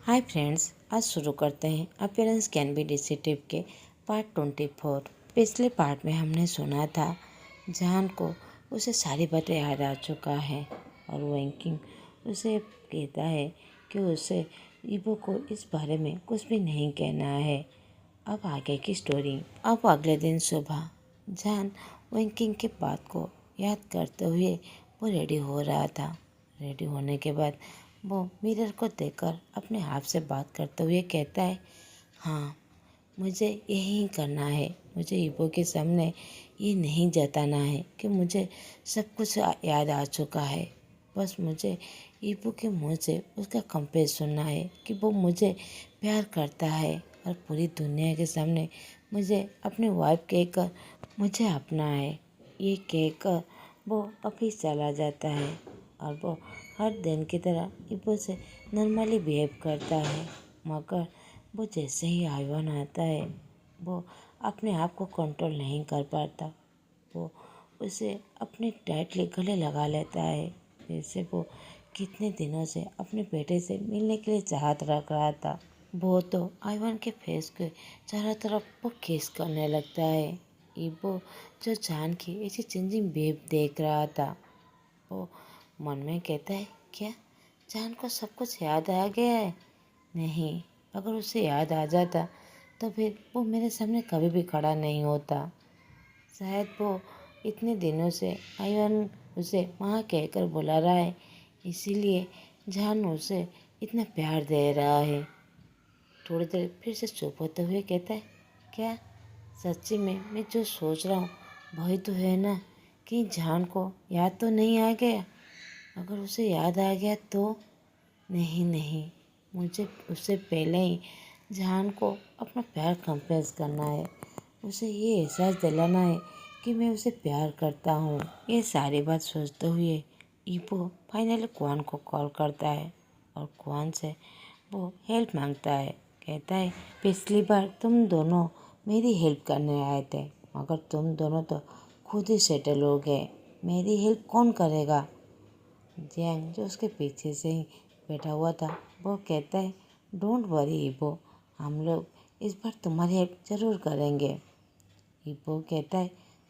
Hi friends, आज शुरू करते हैं अपीयरेंस कैन बी डिसेप्टिव के पार्ट 24। पिछले पार्ट में हमने सुना था जहान को उसे सारी बातें याद आ चुका है और वैंकिंग उसे कहता है कि उसे ईबो को इस बारे में कुछ भी नहीं कहना है। अब आगे की स्टोरी। अब अगले दिन सुबह जहान वैंकिंग की बात को याद करते हुए वो रेडी हो रहा था। रेडी होने के बाद वो मिरर को देखकर अपने आप से बात करते हुए कहता है, हाँ मुझे यही करना है। मुझे ईबो के सामने ये नहीं जताना है कि मुझे सब कुछ याद आ चुका है। बस मुझे ईबो के मुंह से उसका कंप्लेंट सुनना है कि वो मुझे प्यार करता है और पूरी दुनिया के सामने मुझे अपनी वाइफ कहकर मुझे अपना है। ये कहकर वो ऑफिस चला जाता है और वो हर दिन की तरह ईबो से नॉर्मली बिहेव करता है, मगर वो जैसे ही आइवान आता है वो अपने आप को कंट्रोल नहीं कर पाता। वो उसे अपने टाइटली गले लगा लेता है, जैसे वो कितने दिनों से अपने बेटे से मिलने के लिए चाहत रख रहा था। वो तो आइवान के फेस के चारों तरफ वो किस करने लगता है। ईबो जो जान की ऐसी चेंजिंग बिहेव देख रहा था, वो मन में कहता है, क्या जान को सब कुछ याद आ गया है? नहीं, अगर उसे याद आ जाता तो फिर वो मेरे सामने कभी भी खड़ा नहीं होता। शायद वो इतने दिनों से आयन उसे माँ कहकर बुला रहा है, इसीलिए जान उसे इतना प्यार दे रहा है। थोड़ी देर फिर से चुप होते हुए कहता है, क्या सच्ची में मैं जो सोच रहा हूँ वही तो है ना, कि जान को याद तो नहीं आ गया? अगर उसे याद आ गया तो? नहीं नहीं, मुझे उससे पहले ही जान को अपना प्यार कंफेस करना है। उसे ये एहसास दिलाना है कि मैं उसे प्यार करता हूँ। ये सारी बात सोचते हुए ईबो फाइनली क्वान को कॉल करता है और क्वान से वो हेल्प मांगता है। कहता है, पिछली बार तुम दोनों मेरी हेल्प करने आए थे, मगर तुम दोनों तो खुद ही सेटल हो गए। मेरी हेल्प कौन करेगा? जैंग जो उसके पीछे से ही बैठा हुआ था वो कहता है, डोंट वरी ईबो, हम लोग इस बार तुम्हारी हेल्प ज़रूर करेंगे। ईबो कहता है,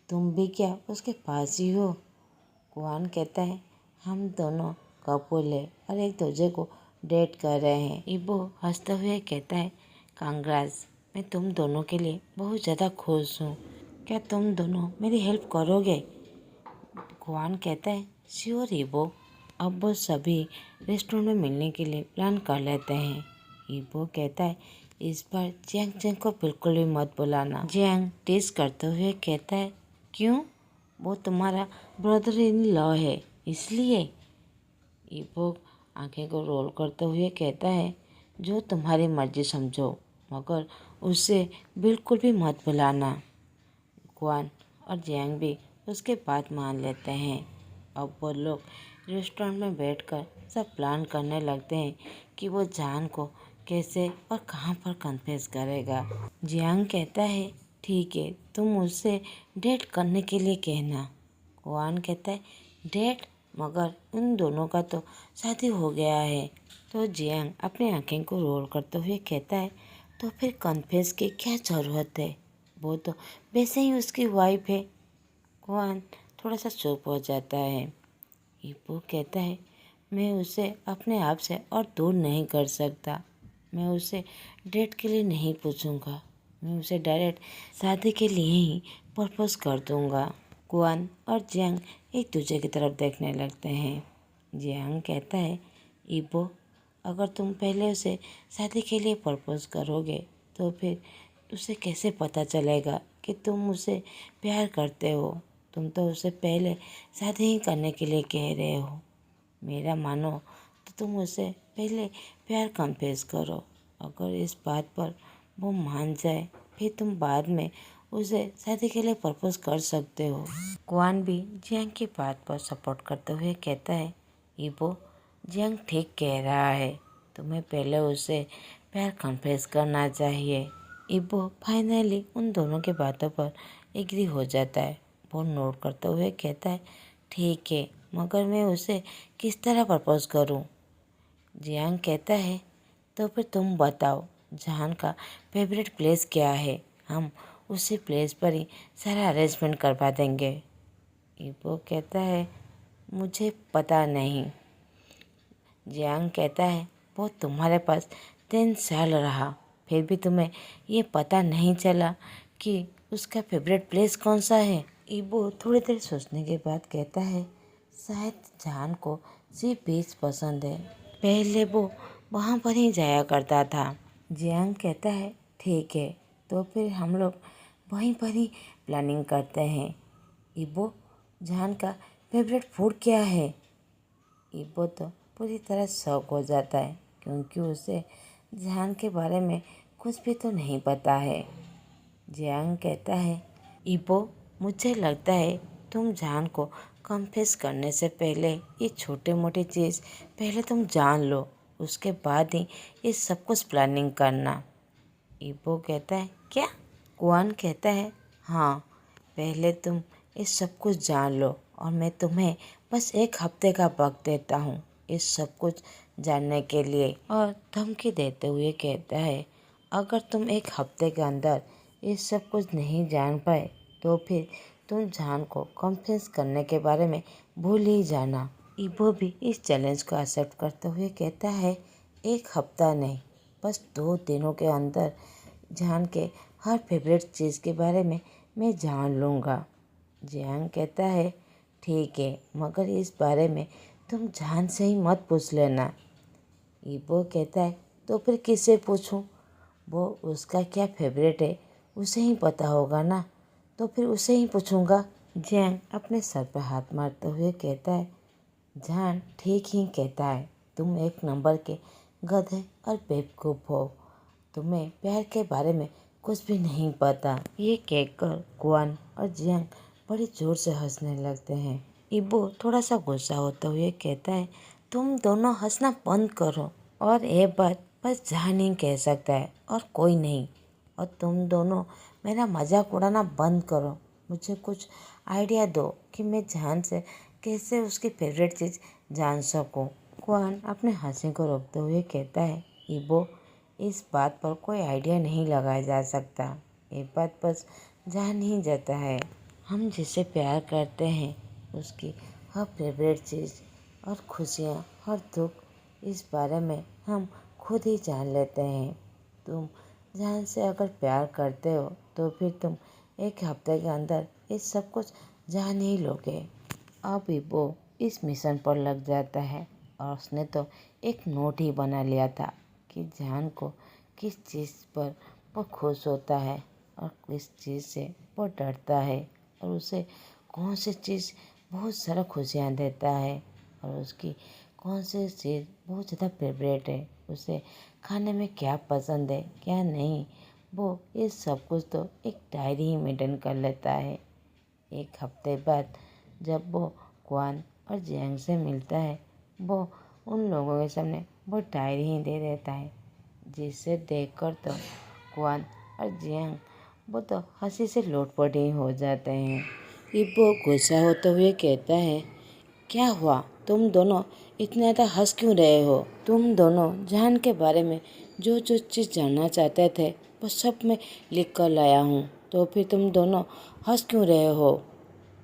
तुम भी क्या उसके पास ही हो? कुआन कहता है, हम दोनों कपल है और एक दूसरे को डेट कर रहे हैं। ईबो हंसते हुए कहता है, कांग्रेस, मैं तुम दोनों के लिए बहुत ज़्यादा खुश हूँ। क्या तुम दोनों मेरी हेल्प करोगे? कुआन कहता है, श्योर ईबो। अब वो सभी रेस्टोरेंट में मिलने के लिए प्लान कर लेते हैं। ईबो कहता है, इस बार जियांग जियांग को बिल्कुल भी मत बुलाना। जियांग टेस्ट करते हुए कहता है, क्यों? वो तुम्हारा ब्रदर इन लॉ है इसलिए? ईबो आंखें को रोल करते हुए कहता है, जो तुम्हारी मर्जी समझो, मगर उससे बिल्कुल भी मत बुलाना। क्वान और जियांग भी उसके बात मान लेते हैं। अब वो लोग रेस्टोरेंट में बैठकर सब प्लान करने लगते हैं कि वो जान को कैसे और कहाँ पर कन्फेस करेगा। जियांग कहता है, ठीक है, तुम उससे डेट करने के लिए कहना। क्वान कहता है, डेट? मगर उन दोनों का तो शादी हो गया है। तो जियांग अपनी आंखें को रोल करते हुए कहता है, तो फिर कन्फेस की क्या ज़रूरत है? वो तो वैसे ही उसकी वाइफ है। क्वान थोड़ा सा चुप हो जाता है। ईबो कहता है, मैं उसे अपने आप से और दूर नहीं कर सकता। मैं उसे डेट के लिए नहीं पूछूंगा, मैं उसे डायरेक्ट शादी के लिए ही प्रपोज कर दूंगा। क्वान और जियांग एक दूसरे की तरफ देखने लगते हैं। जियांग कहता है, ईबो, अगर तुम पहले उसे शादी के लिए प्रपोज करोगे तो फिर उसे कैसे पता चलेगा कि तुम उसे प्यार करते हो? तुम तो उसे पहले शादी ही करने के लिए कह रहे हो। मेरा मानो तो तुम उसे पहले प्यार कन्फेस करो। अगर इस बात पर वो मान जाए फिर तुम बाद में उसे शादी के लिए प्रपोज कर सकते हो। क्वान भी जियांग की बात पर सपोर्ट करते हुए कहता है, ईबो, जियांग ठीक कह रहा है, तुम्हें पहले उसे प्यार कन्फेस करना चाहिए। ईबो फाइनली उन दोनों की बातों पर एग्री हो जाता है। वो नोट करते हुए कहता है, ठीक है, मगर मैं उसे किस तरह प्रपोज करूं? जियांग कहता है, तो फिर तुम बताओ जहान का फेवरेट प्लेस क्या है, हम उसी प्लेस पर ही सारा अरेंजमेंट करवा देंगे। ईबो कहता है मुझे पता नहीं। जियांग कहता है वो तुम्हारे पास 3 साल रहा, फिर भी तुम्हें ये पता नहीं चला कि उसका फेवरेट प्लेस कौन सा है। ईबो थोड़ी देर सोचने के बाद कहता है शायद जान को सिर्फ बीच पसंद है, पहले वो वहाँ पर ही जाया करता था। जियांग कहता है ठीक है, तो फिर हम लोग वहीं पर ही प्लानिंग करते हैं। ईबो जान का फेवरेट फूड क्या है। ईबो तो पूरी तरह शॉक हो जाता है क्योंकि उसे जान के बारे में कुछ भी तो नहीं पता है। जियांग कहता है ईबो मुझे लगता है तुम जान को कन्फेस करने से पहले ये छोटे मोटे चीज़ पहले तुम जान लो, उसके बाद ही ये सब कुछ प्लानिंग करना। ईबो कहता है क्या। कुआन कहता है हाँ, पहले तुम ये सब कुछ जान लो और मैं तुम्हें बस 1 हफ्ते का वक्त देता हूँ इस सब कुछ जानने के लिए। और धमकी देते हुए कहता है अगर तुम 1 हफ्ते के अंदर ये सब कुछ नहीं जान पाए तो फिर तुम जान को कन्फ्रेंस करने के बारे में भूल ही जाना। ईबो भी इस चैलेंज को एक्सेप्ट करते हुए कहता है 1 हफ्ता नहीं, बस 2 दिनों के अंदर जान के हर फेवरेट चीज़ के बारे में मैं जान लूँगा। जियांग कहता है ठीक है, मगर इस बारे में तुम जान से ही मत पूछ लेना। ईबो कहता है तो फिर किससे पूछूं, वो उसका क्या फेवरेट है उसे ही पता होगा ना, तो फिर उसे ही पूछूंगा। जियांग अपने सर पर हाथ मारते हुए कहता है जान ठीक ही कहता है, तुम 1 नंबर के गधे और बेवकूफ़ हो, तुम्हें प्यार के बारे में कुछ भी नहीं पता। ये कहकर कुआन और जियांग बड़ी जोर से हंसने लगते हैं। ईबो थोड़ा सा गुस्सा होते हुए कहता है तुम दोनों हंसना बंद करो, और ये बात बस जान ही कह सकता है और कोई नहीं, और तुम दोनों मेरा मजाक उड़ाना बंद करो। मुझे कुछ आइडिया दो कि मैं जान से कैसे उसकी फेवरेट चीज़ जान सकूं। कुआन अपने हंसी को रोकते हुए कहता है ईबो इस बात पर कोई आइडिया नहीं लगाया जा सकता, ये बात बस जान ही जाता है। हम जिसे प्यार करते हैं उसकी हर फेवरेट चीज़ और खुशियाँ और दुख, इस बारे में हम खुद ही जान लेते हैं। तुम जान से अगर प्यार करते हो तो फिर तुम 1 हफ्ते के अंदर इस सब कुछ जान ही लोगे। अब वो इस मिशन पर लग जाता है और उसने तो एक नोट ही बना लिया था कि जान को किस चीज़ पर वो खुश होता है और किस चीज़ से वो डरता है, और उसे कौन सी चीज़ बहुत सारा खुशियाँ देता है और उसकी कौन सी चीज़ बहुत ज़्यादा फेवरेट है, उसे खाने में क्या पसंद है क्या नहीं, वो ये सब कुछ तो एक डायरी ही मेंटेन कर लेता है। 1 हफ्ते बाद जब वो कुआन और जियांग से मिलता है, वो उन लोगों के सामने वो डायरी ही दे देता है, जिसे देखकर तो कुआन और जियांग वो तो हंसी से लोटपोट ही हो जाते हैं। ईबो गुस्सा होते हुए कहता है क्या हुआ, तुम दोनों इतना ज़्यादा हंस क्यों रहे हो। तुम दोनों जान के बारे में जो जो चीज़ जानना चाहते थे वो सब मैं लिख कर लाया हूँ, तो फिर तुम दोनों हंस क्यों रहे हो।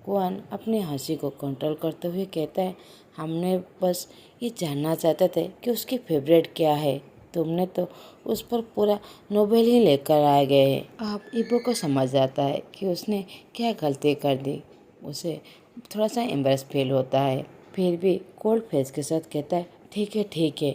कुआन अपनी हंसी को कंट्रोल करते हुए कहता है हमने बस ये जानना चाहते थे कि उसकी फेवरेट क्या है, तुमने तो उस पर पूरा नोबेल ही लेकर आ गए। अब ईबो को समझ आता है कि उसने क्या गलती कर दी, उसे थोड़ा सा एम्बेरस फील होता है, फिर भी कोल्ड फेस के साथ कहता है ठीक है,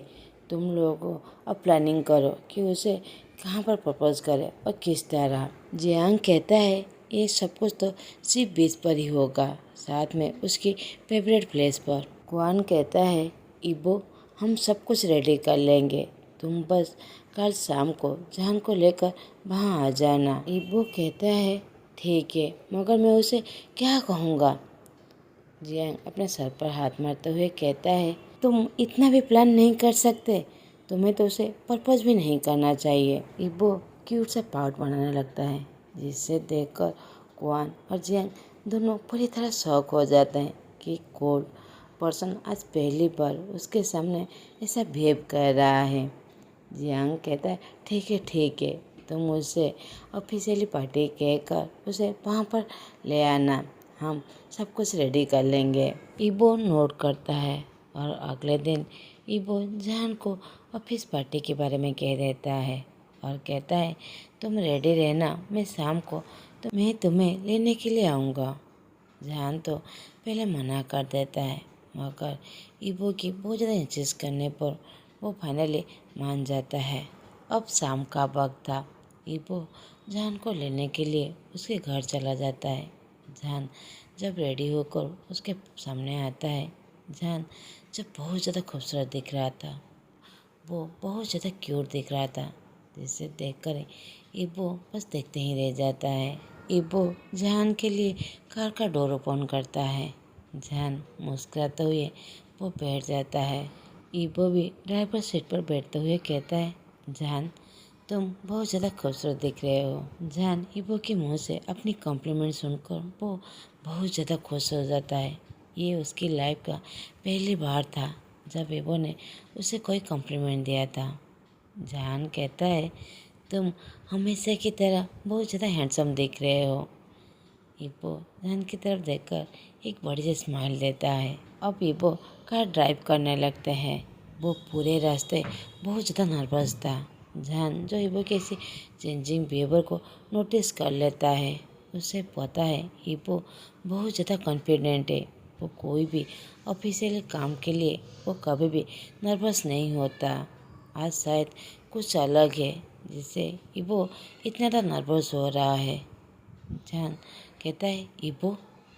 तुम लोग अब प्लानिंग करो कि उसे कहाँ पर प्रपोज करे और किस तरह। जियांग कहता है ये सब कुछ तो सिर्फ बीच पर ही होगा, साथ में उसकी फेवरेट प्लेस पर। कुआन कहता है ईबो हम सब कुछ रेडी कर लेंगे, तुम बस कल शाम को जान को लेकर वहाँ आ जाना। ईबो कहता है ठीक है, मगर मैं उसे क्या कहूँगा। जियांग अपने सर पर हाथ मारते हुए कहता है तुम इतना भी प्लान नहीं कर सकते, तुम्हें तो उसे प्रपोज भी नहीं करना चाहिए। ईबो क्यूट सा पाउट बनाने लगता है, जिसे देखकर कुआन और जियांग दोनों पूरी तरह शॉक हो जाते हैं कि कोल्ड पर्सन आज पहली बार उसके सामने ऐसा बिहेव कर रहा है। जियांग कहता है ठीक है तुम उसे ऑफिशियली पार्टी कहकर उसे वहाँ पर ले आना, हम सब कुछ रेडी कर लेंगे। ईबो नोट करता है और अगले दिन ईबो जियान को ऑफिस पार्टी के बारे में कह देता है और कहता है तुम रेडी रहना, मैं शाम को मैं तुम्हें लेने के लिए आऊँगा। जियान तो पहले मना कर देता है मगर ईबो की बहुत ज़्यादा इंसिस्ट करने पर वो फाइनली मान जाता है। अब शाम का वक्त था। ईबो जियान को लेने के लिए उसके घर चला जाता है। जियान जब रेडी होकर उसके सामने आता है, जियान जब बहुत ज़्यादा खूबसूरत दिख रहा था, वो बहुत ज़्यादा क्यूट दिख रहा था, जिसे देखकर ईबो बस देखते ही रह जाता है। ईबो जियान के लिए कार का डोर ओपन करता है। जियान मुस्कुराते हुए वो बैठ जाता है। ईबो भी ड्राइवर सीट पर बैठते हुए कहता है जियान तुम बहुत ज़्यादा खूबसूरत दिख रहे हो। जियान ईबो के मुंह से अपनी कॉम्प्लीमेंट सुनकर वो बहुत ज़्यादा खुश हो जाता है। ये उसकी लाइफ का पहली बार था जब ईबो ने उसे कोई कॉम्प्लीमेंट दिया था। जियान कहता है तुम हमेशा की तरह बहुत ज़्यादा हैंडसम दिख रहे हो। ईबो जियान की तरफ देखकर एक बड़ी सी स्माइल देता है। अब ईबो कार ड्राइव करने लगते हैं। वो पूरे रास्ते बहुत ज़्यादा नर्वस था। जियान जो ईबो के इसी चेंजिंग बिहेवियर को नोटिस कर लेता है, उसे पता है ईबो बहुत ज़्यादा कॉन्फिडेंट है। वो कोई भी ऑफिशियल काम के लिए वो कभी भी नर्वस नहीं होता। आज शायद कुछ अलग है जिससे ईबो इतना ज़्यादा नर्वस हो रहा है। जियान कहता है ईबो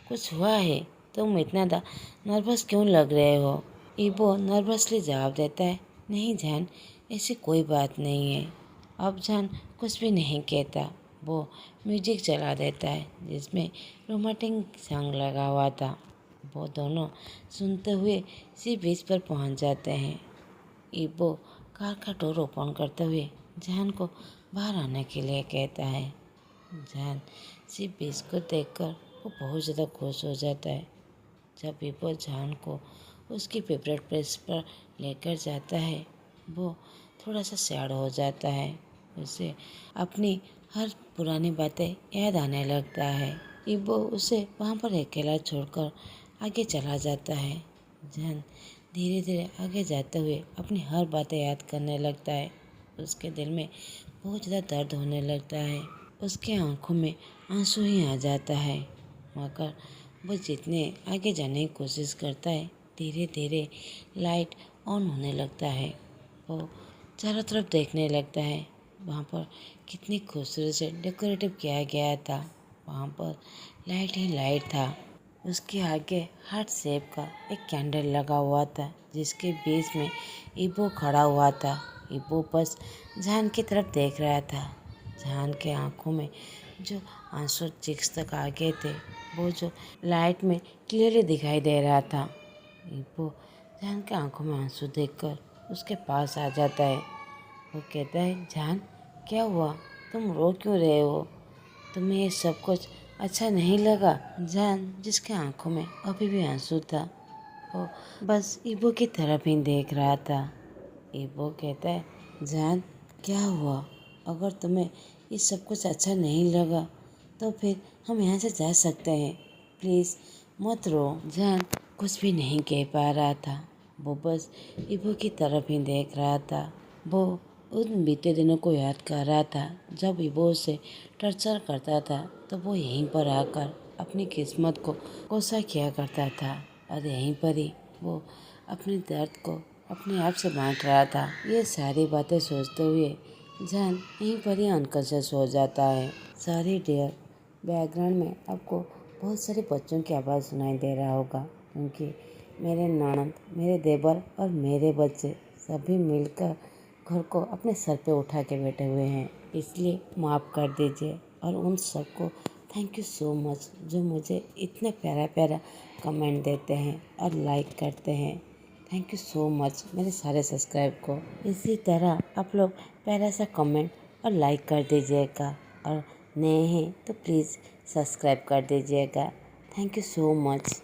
कुछ हुआ है, तुम इतना ज़्यादा नर्वस क्यों लग रहे हो। ईबो नर्वसली जवाब देता है नहीं जियान, ऐसी कोई बात नहीं है। अब जियान कुछ भी नहीं कहता। वो म्यूजिक चला देता है जिसमें रोमांटिक सॉन्ग लगा हुआ था। वो दोनों सुनते हुए सी बीच पर पहुंच जाते हैं। ईबो कार का डोर ओपन करते हुए जियान को बाहर आने के लिए कहता है। जियान सी बीच को देखकर वो बहुत ज़्यादा खुश हो जाता है। जब ईबो जियान को उसकी फेवरेट प्लेस पर लेकर जाता है, वो थोड़ा सा सैड हो जाता है। उसे अपनी हर पुरानी बातें याद आने लगता है। ईबो उसे वहाँ पर अकेला छोड़कर आगे चला जाता है। जियान धीरे धीरे आगे जाते हुए अपनी हर बातें याद करने लगता है। उसके दिल में बहुत ज़्यादा दर्द होने लगता है। उसके आंखों में आंसू ही आ जाता है मगर वो जितने आगे जाने की कोशिश करता है, धीरे धीरे लाइट ऑन होने लगता है। वो चारों तरफ देखने लगता है। वहाँ पर कितनी खूबसूरत से डेकोरेटिव किया गया था। वहाँ पर लाइट ही लाइट था। उसके आगे हार्ट शेप का एक कैंडल लगा हुआ था जिसके बीच में ईबो खड़ा हुआ था। ईबो बस जियान की तरफ देख रहा था। जियान के आंखों में जो आंसू चिक्स तक आ गए थे, वो जो लाइट में क्लियरली दिखाई दे रहा था। ईबो जियान के आंखों में आंसू देखकर उसके पास आ जाता है। वो कहता है जियान क्या हुआ, तुम रो क्यों रहे हो, तुम्हें ये सब कुछ अच्छा नहीं लगा। जियान जिसके आंखों में अभी भी आंसू था, वो बस ईबो की तरफ ही देख रहा था। ईबो कहता है जियान क्या हुआ, अगर तुम्हें ये सब कुछ अच्छा नहीं लगा तो फिर हम यहाँ से जा सकते हैं, प्लीज़ मत रो। जियान कुछ भी नहीं कह पा रहा था। वो बस ईबो की तरफ ही देख रहा था। वो उन बीते दिनों को याद कर रहा था जब ईबो उसे टॉर्चर करता था, तो वो यहीं पर आकर अपनी किस्मत को कोसा किया करता था और यहीं पर ही वो अपने दर्द को अपने आप से बांट रहा था। ये सारी बातें सोचते हुए जियान यहीं पर ही अनकॉन्शियस हो जाता है। सॉरी डियर, बैकग्राउंड में आपको बहुत सारे बच्चों की आवाज़ सुनाई दे रहा होगा क्योंकि मेरे ननद, मेरे देवर और मेरे बच्चे सभी मिलकर घर को अपने सर पे उठा के बैठे हुए हैं, इसलिए माफ़ कर दीजिए। और उन सबको थैंक यू सो मच जो मुझे इतना प्यारा प्यारा कमेंट देते हैं और लाइक करते हैं। थैंक यू सो मच मेरे सारे सब्सक्राइब को। इसी तरह आप लोग प्यारा सा कमेंट और लाइक कर दीजिएगा और नए हैं तो प्लीज़ सब्सक्राइब कर दीजिएगा। Thank you so much.